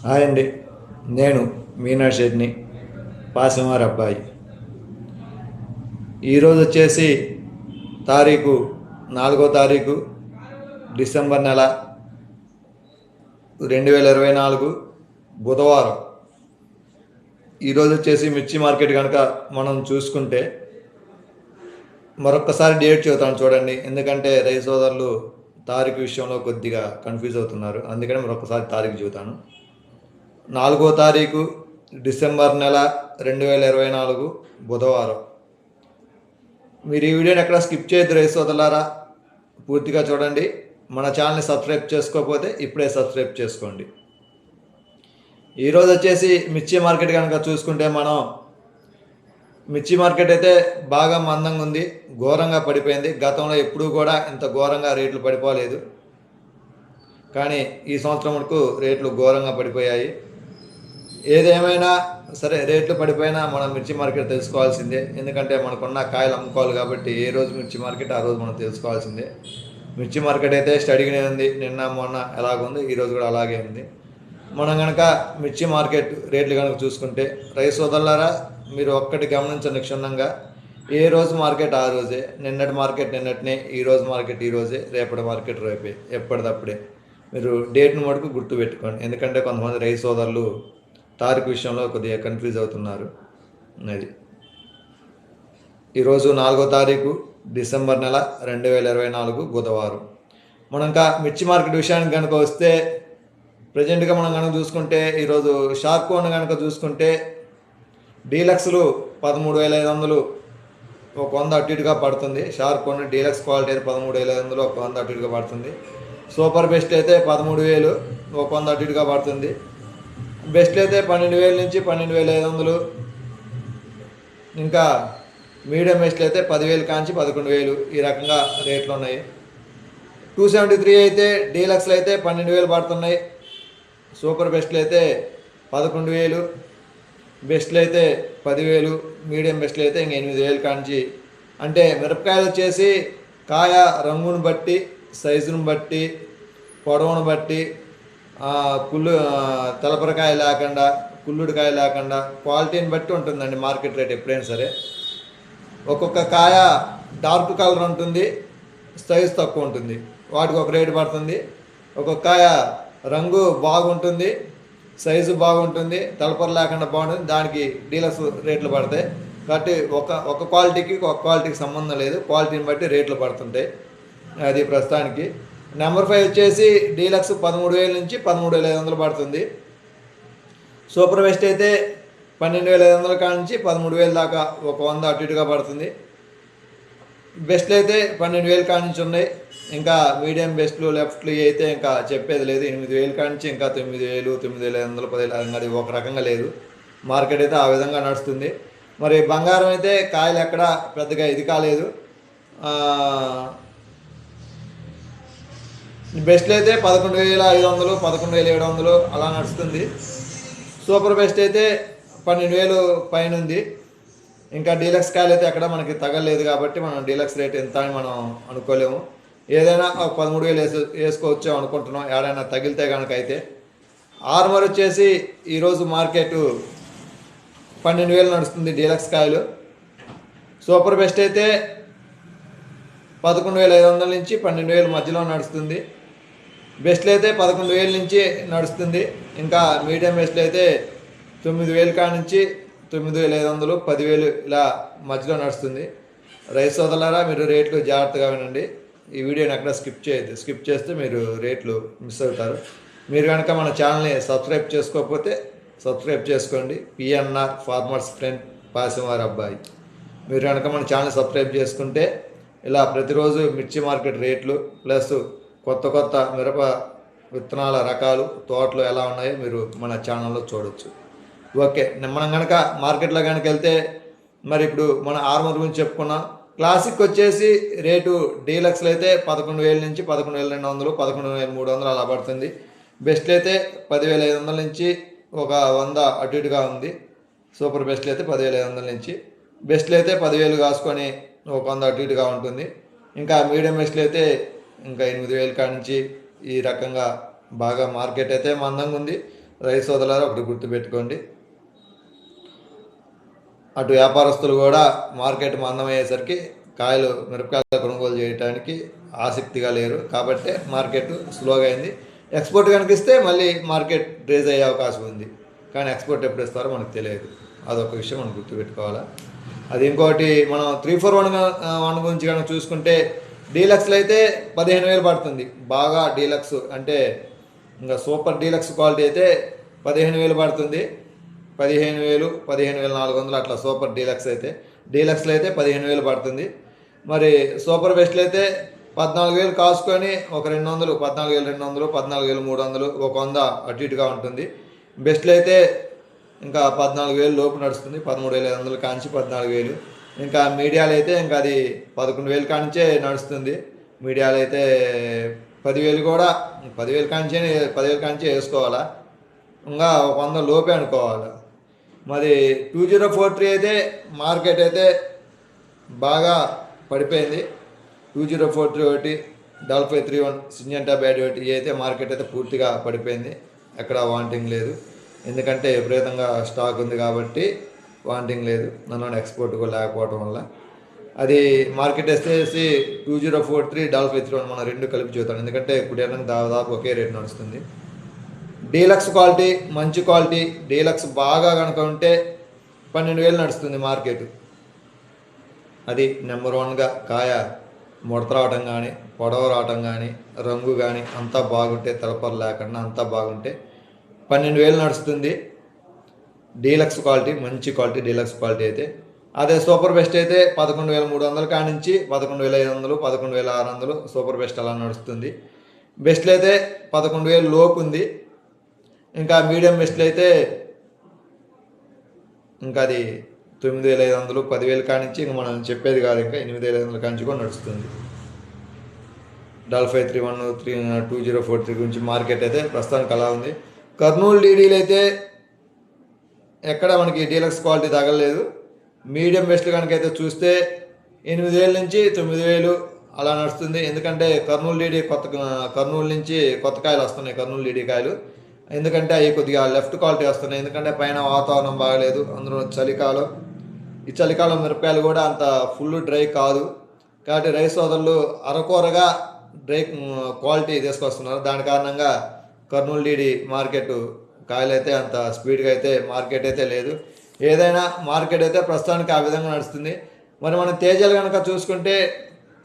Hi అండి. నేను మీనా షెడ్ని, పాసిమార్ అబ్బాయి. ఈరోజు వచ్చేసి తారీఖు 4వ తారీఖు డిసెంబర్ నెల 2024 బుధవారం. ఈరోజు వచ్చేసి మిర్చి మార్కెట్ కనుక మనం చూసుకుంటే మరొక్కసారి డేట్ చెబుతాను చూడండి. ఎందుకంటే రైతు సోదరులు తారీఖు విషయంలో కొద్దిగా కన్ఫ్యూజ్ అవుతున్నారు. అందుకని మరొకసారి తారీఖు చెబుతాను. 4వ తారీఖు డిసెంబర్ నెల 2024 బుధవారం. మీరు ఈ వీడియోని ఎక్కడ స్కిప్ చేయొద్దు రైతు సోదరులారా, పూర్తిగా చూడండి. మన ఛానల్ని సబ్స్క్రైబ్ చేసుకోకపోతే ఇప్పుడే సబ్స్క్రైబ్ చేసుకోండి. ఈరోజు వచ్చేసి మిర్చి మార్కెట్ కనుక చూసుకుంటే మనం మిర్చి మార్కెట్ అయితే బాగా మందంగా ఉంది, ఘోరంగా పడిపోయింది. గతంలో ఎప్పుడూ కూడా ఇంత ఘోరంగా రేట్లు పడిపోలేదు, కానీ ఈ సంవత్సరం వరకు రేట్లు ఘోరంగా పడిపోయాయి. ఏదేమైనా సరే, రేట్లు పడిపోయినా మనం మిర్చి మార్కెట్ తెలుసుకోవాల్సిందే. ఎందుకంటే మనకున్న కాయలు అమ్ముకోవాలి కాబట్టి ఏ రోజు మిర్చి మార్కెట్ ఆ రోజు మనం తెలుసుకోవాల్సిందే. మిర్చి మార్కెట్ అయితే స్టడీగానే ఉంది. నిన్న మొన్న ఎలాగుంది, ఈరోజు కూడా అలాగే ఉంది. మనం కనుక మిర్చి మార్కెట్ రేట్లు కనుక చూసుకుంటే రైతు సోదరులారా, మీరు ఒక్కటి గమనించండి క్షుణ్ణంగా. ఏ రోజు మార్కెట్ ఆ రోజే, నిన్నటి మార్కెట్ నిన్నటినే, ఈ రోజు మార్కెట్ ఈ రోజే, రేపటి మార్కెట్ రేపే, ఎప్పటిదప్పుడే. మీరు డేట్ను మటుకు గుర్తు పెట్టుకోండి. ఎందుకంటే కొంతమంది రైతు సోదరులు తారీఖు విషయంలో కొద్దిగా కన్ఫ్యూజ్ అవుతున్నారు. అది ఈరోజు 4వ తారీఖు డిసెంబర్ నెల 2024 బుధవారం. మనం ఇంకా మిర్చి మార్కెట్ విషయానికి కనుక వస్తే ప్రజెంట్గా మనం కనుక చూసుకుంటే ఈరోజు షార్క్ కోన్ కనుక చూసుకుంటే డీలక్స్లు 13,500 ఒక 100 అటు ఇటుగా పడుతుంది. షార్క్ కోన్ డీలక్స్ క్వాలిటీ అయితే 13,500 ఒక 100 అటు ఇటుగా పడుతుంది. సూపర్ బెస్ట్ అయితే 13,000 ఒక 100 అటు ఇటుగా పడుతుంది. బెస్ట్లు అయితే 12,000 నుంచి 12,500. ఇంకా మీడియం బెస్ట్లు అయితే 10,000 కాంచి 11,000, ఈ రకంగా రేట్లు ఉన్నాయి. 273 అయితే డీలక్స్లు అయితే 12,000 పడుతున్నాయి. సూపర్ బెస్ట్లు అయితే 11,000, బెస్ట్లు అయితే 10,000, మీడియం బెస్ట్లు అయితే ఇంక 8,000 కాంచి. అంటే మిరపకాయలు వచ్చేసి కాయ రంగును బట్టి, సైజును బట్టి, పొడవును బట్టి, తెలపరకాయ లేకుండా, కుళ్ళుడికాయ లేకుండా క్వాలిటీని బట్టి ఉంటుందండి మార్కెట్ రేట్ ఎప్పుడైనా సరే. ఒక్కొక్క కాయ డార్క్ కలర్ ఉంటుంది, సైజు తక్కువ ఉంటుంది, వాటికి ఒక రేటు పడుతుంది. ఒక్కొక్క కాయ రంగు బాగుంటుంది, సైజు బాగుంటుంది, తలపర లేకుండా బాగుంటుంది, దానికి డీలర్స్ రేట్లు పడతాయి. కాబట్టి ఒక క్వాలిటీకి ఒక క్వాలిటీకి సంబంధం లేదు, క్వాలిటీని బట్టి రేట్లు పడుతుంటాయి. అది ప్రస్తుతానికి. నెంబర్ 5 వచ్చేసి డీలక్స్ 13,000 నుంచి 13,500 పడుతుంది. సూపర్ బెస్ట్ అయితే 12,500 కానించి 13,000 దాకా ఒక 100 అటు ఇటుగా పడుతుంది. బెస్ట్లు అయితే 12,000 కానించి ఉన్నాయి. ఇంకా మీడియం బెస్ట్లు లెఫ్ట్లు అయితే ఇంకా చెప్పేది లేదు. 8,000 కానించి ఇంకా 9,000, 9,500, 10,000, అది ఒక రకంగా లేదు. మార్కెట్ అయితే ఆ విధంగా నడుస్తుంది. మరి బంగారం అయితే కాయలు ఎక్కడ పెద్దగా ఇది కాలేదు. బెస్ట్లు అయితే 11,500, 11,700 అలా నడుస్తుంది. సూపర్ బెస్ట్ అయితే 12,000 పైన ఉంది. ఇంకా డీలక్స్ కాయలు అయితే ఎక్కడ మనకి తగలేదు కాబట్టి మనం డీలక్స్ రేట్ ఎంత అని మనం అనుకోలేము. ఏదైనా 13,000 వేసుకోవచ్చు అనుకుంటున్నాం, ఏడైనా తగిలితే కనుక. అయితే ఆర్మర్ వచ్చేసి ఈరోజు మార్కెట్ 12,000 నడుస్తుంది డీలక్స్ కాయలు. సూపర్ బెస్ట్ అయితే 11,500 నుంచి 12,000 మధ్యలో నడుస్తుంది. బెస్ట్లు అయితే 11,000 నుంచి నడుస్తుంది. ఇంకా మీడియం బెస్ట్లు అయితే 9,000 కాడ నుంచి 9,500, 10,000 ఇలా మధ్యలో నడుస్తుంది. రైతు సోదరులారా, మీరు రేట్లు జాగ్రత్తగా వినండి. ఈ వీడియోని ఎక్కడ స్కిప్ చేయొద్దు. స్కిప్ చేస్తే మీరు రేట్లు మిస్ అవుతారు. మీరు కనుక మన ఛానల్ని సబ్స్క్రైబ్ చేసుకోకపోతే సబ్స్క్రైబ్ చేసుకోండి. పిఎన్ఆర్ ఫార్మర్స్ ఫ్రెండ్, పాసిమార్ అబ్బాయి. మీరు కనుక మన ఛానల్ సబ్స్క్రైబ్ చేసుకుంటే ఇలా ప్రతిరోజు మిర్చి మార్కెట్ రేట్లు ప్లస్ కొత్త కొత్త మిరప విత్తనాల రకాలు తోటలు ఎలా ఉన్నాయో మీరు మన ఛానల్లో చూడవచ్చు. ఓకే, మనం కనుక మార్కెట్లో కనుక వెళ్తే మరి ఇప్పుడు మన ఆర్మర్ గురించి చెప్పుకున్నాం. క్లాసిక్ వచ్చేసి రేటు డీలక్స్లో అయితే 11,000 నుంచి 11,200, 11,300 అలా పడుతుంది. బెస్ట్లు అయితే 10,500 నుంచి ఒక 100 అటు ఇటుగా ఉంది. సూపర్ బెస్ట్లు అయితే 10,500 నుంచి, బెస్ట్లు అయితే 10,000 కాసుకొని ఒక 100 అటు ఇటుగా ఉంటుంది. ఇంకా మీడియం బెస్ట్లు అయితే ఇంకా 8,000 కాడ నుంచి ఈ రకంగా బాగా మార్కెట్ అయితే మందంగా ఉంది. రైతు సోదరులారా ఒకటి గుర్తుపెట్టుకోండి, అటు వ్యాపారస్తులు కూడా మార్కెట్ మందమయ్యేసరికి మిరపకాయలు కొనుగోలు చేయడానికి ఆసక్తిగా లేరు. కాబట్టి మార్కెట్ స్లోగా అయింది. ఎక్స్పోర్ట్ కనిపిస్తే మళ్ళీ మార్కెట్ రేజ్ అయ్యే అవకాశం ఉంది. కానీ ఎక్స్పోర్ట్ ఎప్పుడు ఇస్తారో మనకు తెలియదు. అదొక విషయం మనం గుర్తుపెట్టుకోవాలా. అది ఇంకోటి, మనం 341 గురించి కనుక చూసుకుంటే డీలక్స్లో అయితే 15,000 పడుతుంది. బాగా డీలక్స్ అంటే ఇంకా సూపర్ డీలక్స్ క్వాలిటీ అయితే 15,000 పడుతుంది. 15,000, 15,400 అట్లా సూపర్ డీలక్స్ అయితే. డీలక్స్లో అయితే 15,000 పడుతుంది. మరి సూపర్ బెస్ట్లు అయితే 14,000 కాసుకొని ఒక 200, 14,200, 14,300, ఒక 100 అటు ఇటుగా ఉంటుంది. బెస్ట్లు అయితే ఇంకా 14,000 లోపు నడుస్తుంది. 13,500 కాంచి 14,000. ఇంకా మీడియాలు అయితే ఇంకా అది 11,000 కాంచే నడుస్తుంది. మీడియాలు అయితే 10,000 కూడా 10,000 కాంచే వేసుకోవాలా. ఇంకా 100 లోపే అనుకోవాలి. మరి 2043 అయితే మార్కెట్ అయితే బాగా పడిపోయింది. 2043 ఒకటి, 5531 సింజంటా బ్యాడ్ ఒకటి అయితే మార్కెట్ అయితే పూర్తిగా పడిపోయింది. ఎక్కడ వాంటింగ్ లేదు. ఎందుకంటే విపరీతంగా స్టాక్ ఉంది కాబట్టి వాంటింగ్ లేదు. నన్ను ఎక్స్పోర్ట్ కూడా లేకపోవడం వల్ల అది మార్కెట్ వచ్చేసి 2043, 5531 మనం రెండు కలిపి చూద్దాం. ఎందుకంటే ఇప్పుడు దాదాపు ఒకే రేట్ నడుస్తుంది. డీలక్స్ క్వాలిటీ, మంచి క్వాలిటీ డీలక్స్ బాగా కనుక ఉంటే 12,000 నడుస్తుంది మార్కెట్. అది నెంబర్ 1గా కాయ ముడత రావటం కానీ, పొడవ రావటం కానీ, రంగు కానీ అంతా బాగుంటే, తలపరు లేకుండా అంతా బాగుంటే 12,000 నడుస్తుంది. డీలక్స్ క్వాలిటీ, మంచి క్వాలిటీ డీలక్స్ క్వాలిటీ అయితే. అదే సూపర్ బెస్ట్ అయితే 11,300 కానించి 11,500, 11,600 సూపర్ బెస్ట్ అలా నడుస్తుంది. బెస్ట్లు అయితే 11,000 లోపు ఉంది. ఇంకా మీడియం బెస్ట్లు అయితే ఇంకా అది 9,500, 10,000 కానించి ఇంకా మనం చెప్పేది కాదు. ఇంకా 8,500 కానించి కూడా నడుస్తుంది. 5531, 2043 గురించి మార్కెట్ అయితే ప్రస్తుతానికి అలా ఉంది. కర్నూలు డీడీలు అయితే ఎక్కడ మనకి డీలక్స్ క్వాలిటీ తగలలేదు. మీడియం బెస్ట్లు కనుకైతే చూస్తే 8,000 నుంచి 9,000 అలా నడుస్తుంది. ఎందుకంటే కర్నూలు నుంచి కొత్త కాయలు వస్తున్నాయి, కర్నూలు డీడీ కాయలు. ఎందుకంటే అవి కొద్దిగా లెఫ్ట్ క్వాలిటీ వస్తున్నాయి. ఎందుకంటే పైన వాతావరణం బాగలేదు, అందులో చలికాలం. ఈ చలికాలం మిరపకాయలు కూడా అంత ఫుల్ డ్రై కాదు. కాబట్టి రైతు సోదరులు అరకొరగా డ్రై క్వాలిటీ తీసుకొస్తున్నారు. దాని కారణంగా కర్నూలు డీడీ మార్కెట్ కాయలు అయితే అంత స్పీడ్గా అయితే మార్కెట్ అయితే లేదు. ఏదైనా మార్కెట్ అయితే ప్రస్తుతానికి ఆ విధంగా నడుస్తుంది. మరి మనం తేజాలు కనుక చూసుకుంటే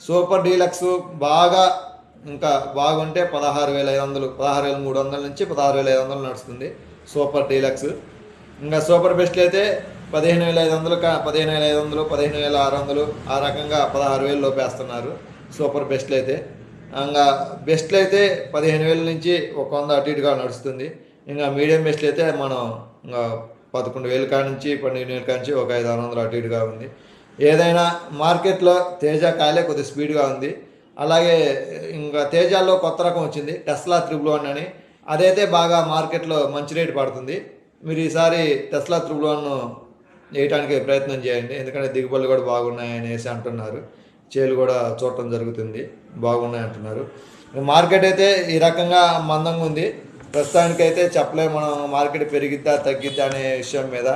సూపర్ డీలక్స్ బాగా ఇంకా బాగుంటే 16,500, 16,300 నుంచి 16,500 నడుస్తుంది సూపర్ డీలక్స్. ఇంకా సూపర్ బెస్ట్లు అయితే 15,500, 15,500, 15,600 ఆ రకంగా 16,000 లోపేస్తున్నారు సూపర్ బెస్ట్లు అయితే. ఇంకా బెస్ట్లు అయితే 15,000 నుంచి ఒక 100 అటు ఇటుగా నడుస్తుంది. ఇంకా మీడియం బెస్ట్లు అయితే మనం ఇంకా 11,000 కానించి 12,000 కానించి ఒక 500 అటు ఇటుగా ఉంది. ఏదైనా మార్కెట్లో తేజ కాయలే కొద్దిగా స్పీడ్గా ఉంది. అలాగే ఇంకా తేజాల్లో కొత్త రకం వచ్చింది టెస్లా 111 అని. అదైతే బాగా మార్కెట్లో మంచి రేటు పడుతుంది. మీరు ఈసారి టెస్లా 111 వేయడానికి ప్రయత్నం చేయండి. ఎందుకంటే దిగుబడులు కూడా బాగున్నాయి అనేసి అంటున్నారు. చేలు కూడా చూడటం జరుగుతుంది, బాగున్నాయి అంటున్నారు. మార్కెట్ అయితే ఈ రకంగా మందంగా ఉంది. ప్రస్తుతానికైతే చెప్పలేము మనం మార్కెట్ పెరిగిద్దా తగ్గిద్దా అనే విషయం మీద.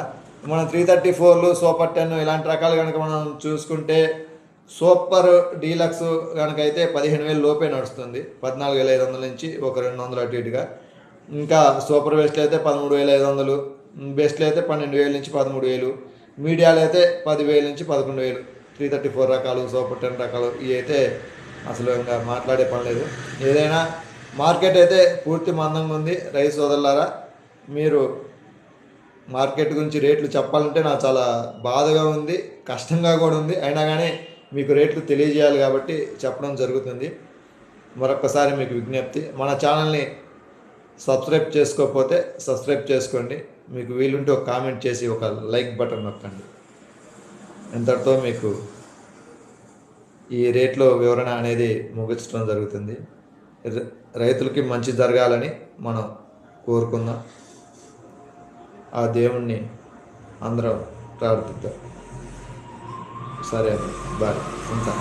మనం 334లు, సూపర్ 10 ఇలాంటి రకాలు కనుక మనం చూసుకుంటే సూపర్ డీలక్స్ కనుక అయితే 15,000 లోపే నడుస్తుంది. 14,500 నుంచి ఒక 200 అటు ఇటుగా. ఇంకా సూపర్ బెస్ట్లు అయితే 13,500, బెస్ట్లు అయితే 12,000 నుంచి 13,000, మీడియాలు అయితే 10,000 నుంచి 11,000. 334 రకాలు, సూపర్ 10 రకాలు ఇవి అయితే అసలు ఇంకా మాట్లాడే పని లేదు. ఏదైనా మార్కెట్ అయితే పూర్తి మందంగా ఉంది. రైతు సోదరులారా, మీరు మార్కెట్ గురించి రేట్లు చెప్పాలంటే నాకు చాలా బాధగా ఉంది, కష్టంగా కూడా ఉంది. అయినా కానీ మీకు రేట్లు తెలియజేయాలి కాబట్టి చెప్పడం జరుగుతుంది. మరొకసారి మీకు విజ్ఞప్తి, మన ఛానల్ని సబ్స్క్రైబ్ చేసుకోకపోతే సబ్స్క్రైబ్ చేసుకోండి. మీకు వీలుంటే ఒక కామెంట్ చేసి ఒక లైక్ బటన్ నొక్కండి. ఇంతటితో మీకు ఈ రేట్లో వివరణ అనేది ముగించడం జరుగుతుంది. రైతులకి మంచి జరగాలని మనం కోరుకుందాం. ఆ దేవుణ్ణి అందరం ప్రార్థిద్దాం. సరే, బాయ్, ఉంటా.